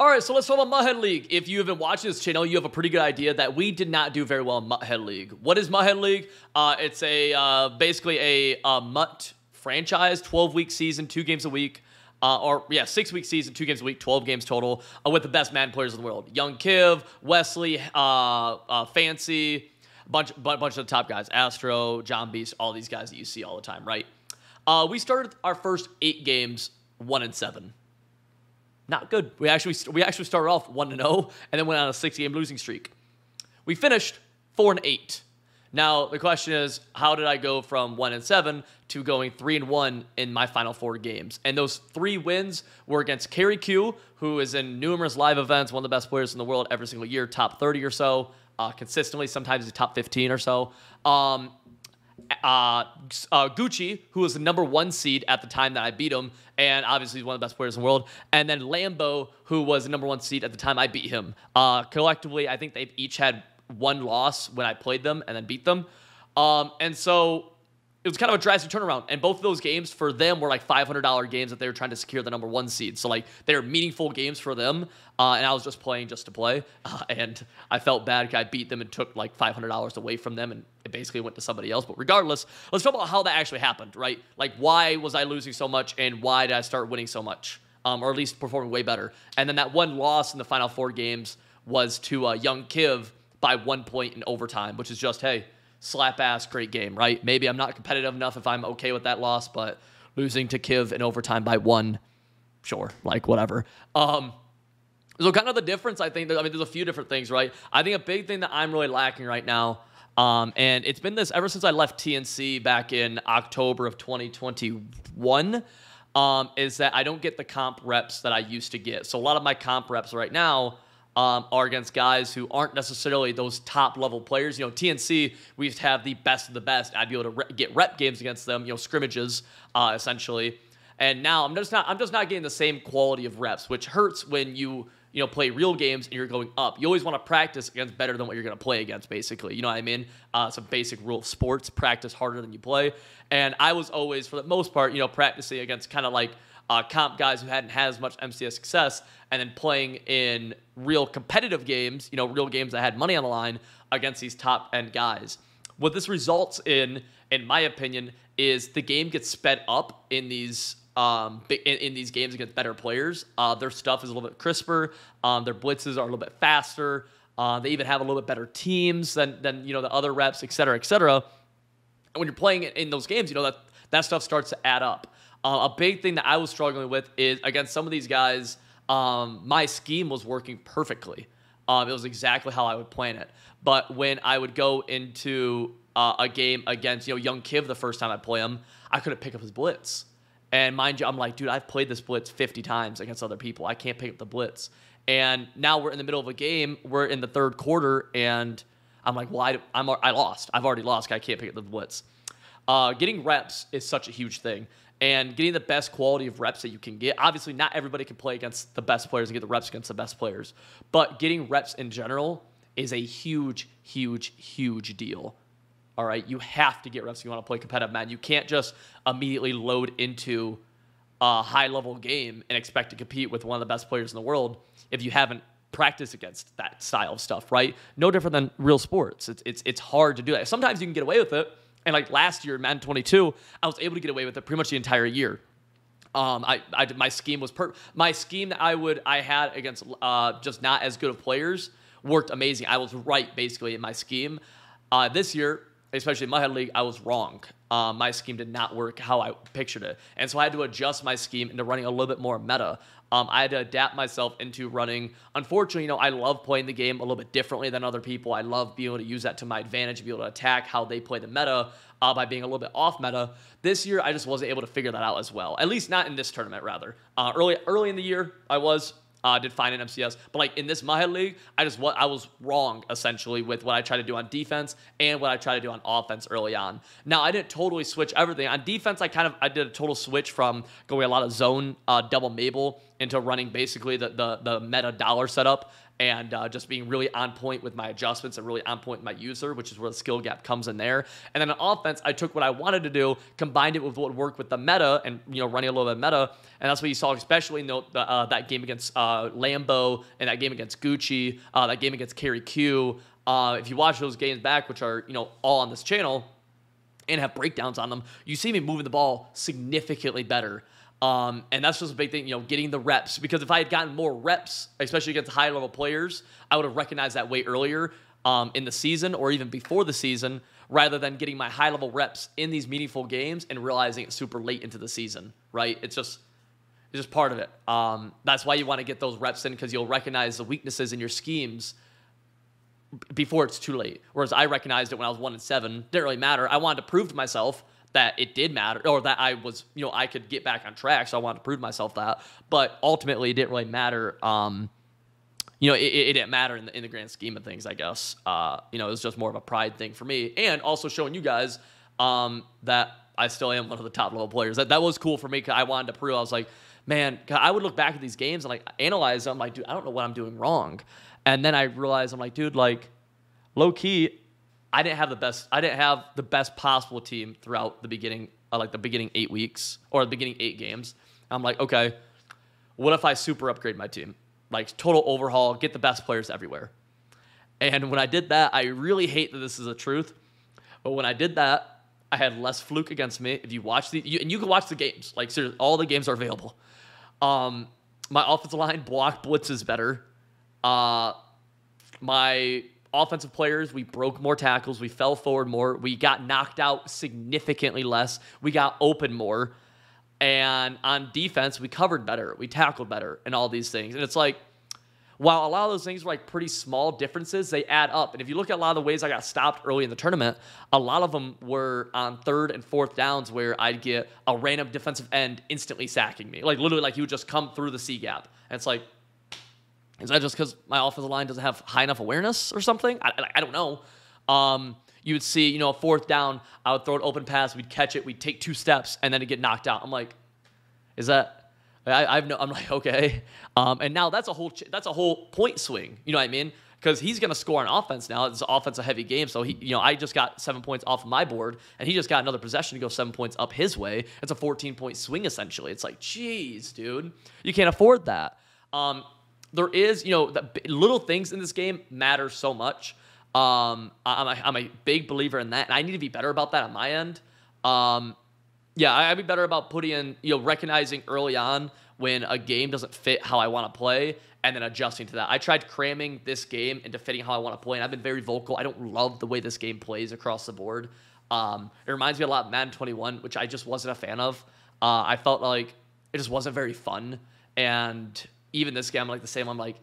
All right, so let's talk about Mutt League. If you have been watching this channel, you have a pretty good idea that we did not do very well in Mutt League. What is Mutt League? It's basically a Mutt franchise, 12-week season, 2 games a week. 6-week season, 2 games a week, 12 games total, with the best Madden players in the world. Young Kiv, Wesley, Fancy, bunch of the top guys. Astro, John Beast, all these guys that you see all the time, right? We started our first 8 games 1-7. Not good. We actually started off 1-0 and then went on a 6-game losing streak. We finished 4-8. Now the question is, how did I go from 1-7 to going 3-1 in my final 4 games? And those 3 wins were against Carry Q, who is in numerous live events, one of the best players in the world every single year, top 30 or so, consistently. Sometimes he's top 15 or so. Gucci, who was the #1 seed at the time that I beat him, and obviously he's one of the best players in the world. And then Lambo, who was the #1 seed at the time I beat him. Collectively, I think they've each had 1 loss when I played them and then beat them. And so it was kind of a drastic turnaround. And both of those games for them were like $500 games that they were trying to secure the #1 seed. So like they were meaningful games for them. And I was just playing just to play. And I felt bad because I beat them and took like $500 away from them. And it basically went to somebody else. But regardless, let's talk about how that actually happened, right? Like why was I losing so much and why did I start winning so much? Or at least performing way better. And then that 1 loss in the final 4 games was to Young Kiv by 1 point in overtime, which is just, hey, slap ass, great game, right? Maybe I'm not competitive enough if I'm okay with that loss, but losing to Kiv in overtime by 1, sure, like whatever. So kind of the difference, I think, there's a few different things, right? I think a big thing that I'm really lacking right now, and it's been this ever since I left TNC back in October of 2021, is that I don't get the comp reps that I used to get. So a lot of my comp reps right now are against guys who aren't necessarily those top-level players. You know, TNC, we used to have the best of the best. I'd be able to get rep games against them, you know, scrimmages, essentially. And now I'm just not getting the same quality of reps, which hurts when you play real games and you're going up. You always want to practice against better than what you're going to play against, basically. You know what I mean? It's a basic rule of sports. Practice harder than you play. And I was always, for the most part, practicing against kind of like comp guys who hadn't had as much MCS success, and then playing in real competitive games, real games that had money on the line against these top-end guys. What this results in my opinion, is the game gets sped up in these games against better players. Their stuff is a little bit crisper. Their blitzes are a little bit faster. They even have a little bit better teams than the other reps, et cetera, et cetera. And when you're playing in those games, that stuff starts to add up. A big thing that I was struggling with is against some of these guys, my scheme was working perfectly. It was exactly how I would plan it. But when I would go into a game against Young Kiv the first time I play him, I couldn't pick up his blitz. And mind you, I'm like, dude, I've played this blitz 50 times against other people. I can't pick up the blitz. And now we're in the middle of a game. We're in the 3rd quarter, and I'm like, well, I lost. I've already lost. I can't pick up the blitz. Getting reps is such a huge thing. And getting the best quality of reps that you can get. Obviously, not everybody can play against the best players and get the reps against the best players. But getting reps in general is a huge, huge, huge deal. All right? You have to get reps if you want to play competitive Madden. You can't just immediately load into a high-level game and expect to compete with one of the best players in the world if you haven't practiced against that style of stuff, right? No different than real sports. It's hard to do that. Sometimes you can get away with it. And like last year, Madden 22, I was able to get away with it pretty much the entire year. My scheme was my scheme that I had against just not as good of players worked amazing. I was right basically in my scheme. This year, especially in Mutt League, I was wrong. My scheme did not work how I pictured it, and so I had to adjust my scheme into running a little bit more meta. I had to adapt myself into running. Unfortunately, I love playing the game a little bit differently than other people. I love being able to use that to my advantage, be able to attack how they play the meta by being a little bit off meta. This year, I just wasn't able to figure that out as well. At least not in this tournament, rather. Early in the year, I did fine in MCS, but like in this Mutt League, I was wrong essentially with what I tried to do on defense and what I tried to do on offense early on. Now I didn't totally switch everything on defense. I did a total switch from going a lot of zone double Mabel into running basically the meta dollar setup and just being really on point with my adjustments and really on point with my user, which is where the skill gap comes in there. And then on offense, I took what I wanted to do, combined it with what worked with the meta, and running a little bit of meta. And that's what you saw, especially in that game against Lambo and that game against Gucci, that game against Carry Q. If you watch those games back, which are all on this channel, and have breakdowns on them, you see me moving the ball significantly better. And that's just a big thing, getting the reps. Because if I had gotten more reps, especially against high-level players, I would have recognized that way earlier in the season or even before the season, rather than getting my high-level reps in these meaningful games and realizing it super late into the season, right? It's just part of it. That's why you want to get those reps in, because you'll recognize the weaknesses in your schemes before it's too late. Whereas I recognized it when I was 1-7. Didn't really matter. I wanted to prove to myself that it did matter, or that I was, I could get back on track. So I wanted to prove to myself that. But ultimately, it didn't really matter. It didn't matter in the grand scheme of things, I guess. It was just more of a pride thing for me, and also showing you guys that I still am one of the top level players. That was cool for me, because I wanted to prove. I was like, man, I would look back at these games and analyze them. I'm like, dude, I don't know what I'm doing wrong. And then I realized, I'm like, dude, low key, I didn't have the best possible team throughout the beginning, the beginning 8 weeks or the beginning 8 games. I'm like, okay, what if I super upgrade my team? Total overhaul, get the best players everywhere. And when I did that, I really hate that this is the truth, but when I did that, I had less fluke against me. If you watch and you can watch the games, seriously, all the games are available. My offensive line block blitzes better. My offensive players, we broke more tackles, we fell forward more, we got knocked out significantly less, we got open more, and on defense, we covered better, we tackled better, and all these things. And it's while a lot of those things were pretty small differences, they add up. And if you look at a lot of the ways I got stopped early in the tournament, a lot of them were on 3rd and 4th downs where I'd get a random defensive end instantly sacking me. Literally, he would just come through the C gap. And it's is that just because my offensive line doesn't have high enough awareness or something? I don't know. You would see, a 4th down, I would throw an open pass, we'd catch it, we'd take 2 steps, and then it'd get knocked out. I'm like, is that? I'm like, okay. And now that's a whole point swing. You know what I mean? Because he's gonna score on offense now. It's an offensive heavy game, so I just got 7 points off of my board, and he just got another possession to go 7 points up his way. It's a 14-point swing essentially. It's geez, dude, you can't afford that. There is, the little things in this game matter so much. I'm a big believer in that, and I need to be better about that on my end. I'd be better about putting in, recognizing early on when a game doesn't fit how I want to play, and then adjusting to that. I tried cramming this game into fitting how I want to play, and I've been very vocal. I don't love the way this game plays across the board. It reminds me a lot of Madden 21, which I just wasn't a fan of. I felt like it just wasn't very fun, and even this game, the same. I'm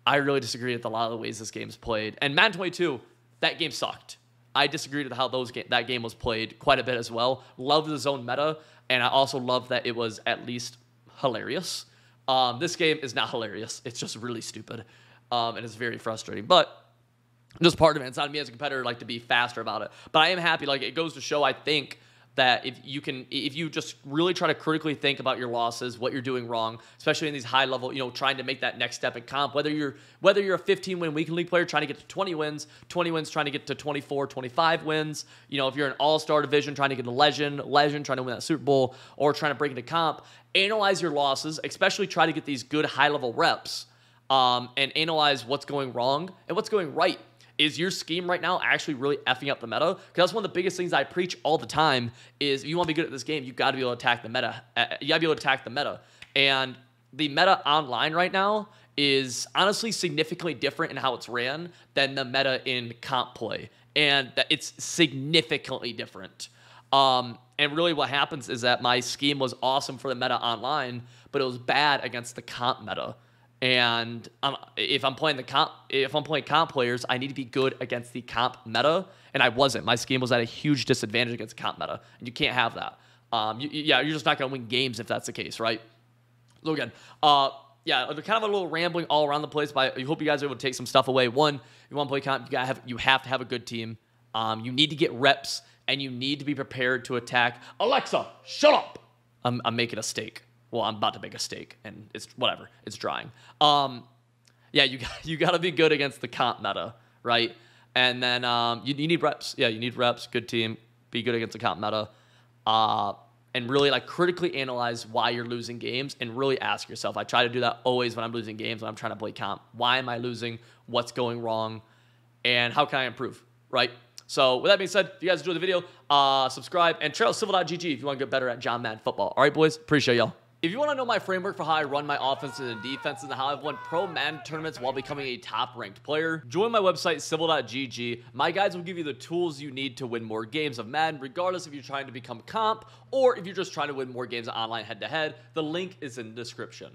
I really disagree with a lot of the ways this game's played. And Madden 22, that game sucked. I disagreed with how that game was played quite a bit as well. Love the zone meta, and I also love that it was at least hilarious. This game is not hilarious. It's just really stupid, and it's very frustrating. But just part of it. It's on me as a competitor to be faster about it. But I am happy. It goes to show, I think, that if you just really try to critically think about your losses, what you're doing wrong, especially in these high level, trying to make that next step in comp, whether you're a 15-win weekend league player trying to get to 20 wins trying to get to 24, 25 wins, if you're an all-star division trying to get to legend trying to win that Super Bowl, or trying to break into comp, analyze your losses, especially try to get these good high level reps, and analyze what's going wrong and what's going right. Is your scheme right now actually really effing up the meta? Because that's one of the biggest things I preach all the time is if you want to be good at this game, you've got to be able to attack the meta. You got to be able to attack the meta. And the meta online right now is honestly significantly different in how it's ran than the meta in comp play. And it's significantly different. And really what happens is that my scheme was awesome for the meta online, but it was bad against the comp meta. And if I'm playing comp players, I need to be good against the comp meta, and I wasn't. My scheme was at a huge disadvantage against the comp meta, and you can't have that. You're just not going to win games if that's the case, right? So again, they're kind of a little rambling all around the place, but I hope you guys are able to take some stuff away. One, you want to play comp, you have to have a good team. You need to get reps, and you need to be prepared to attack. Alexa, shut up! I'm making a steak. well, I'm about to make a steak, and it's whatever. It's drying. Yeah, you got to be good against the comp meta, right? And then you need reps. Yeah, you need reps. Good team. Be good against the comp meta. And really like critically analyze why you're losing games and really ask yourself. I try to do that always when I'm losing games, when I'm trying to play comp. Why am I losing? What's going wrong? And how can I improve, right? So with that being said, if you guys enjoyed the video, subscribe and check out civil.gg if you want to get better at John Madden football. All right, boys? Appreciate y'all. If you want to know my framework for how I run my offenses and defenses and how I've won pro Madden tournaments while becoming a top-ranked player, join my website, civil.gg. My guides will give you the tools you need to win more games of Madden, regardless if you're trying to become comp or if you're just trying to win more games online head-to-head. The link is in the description.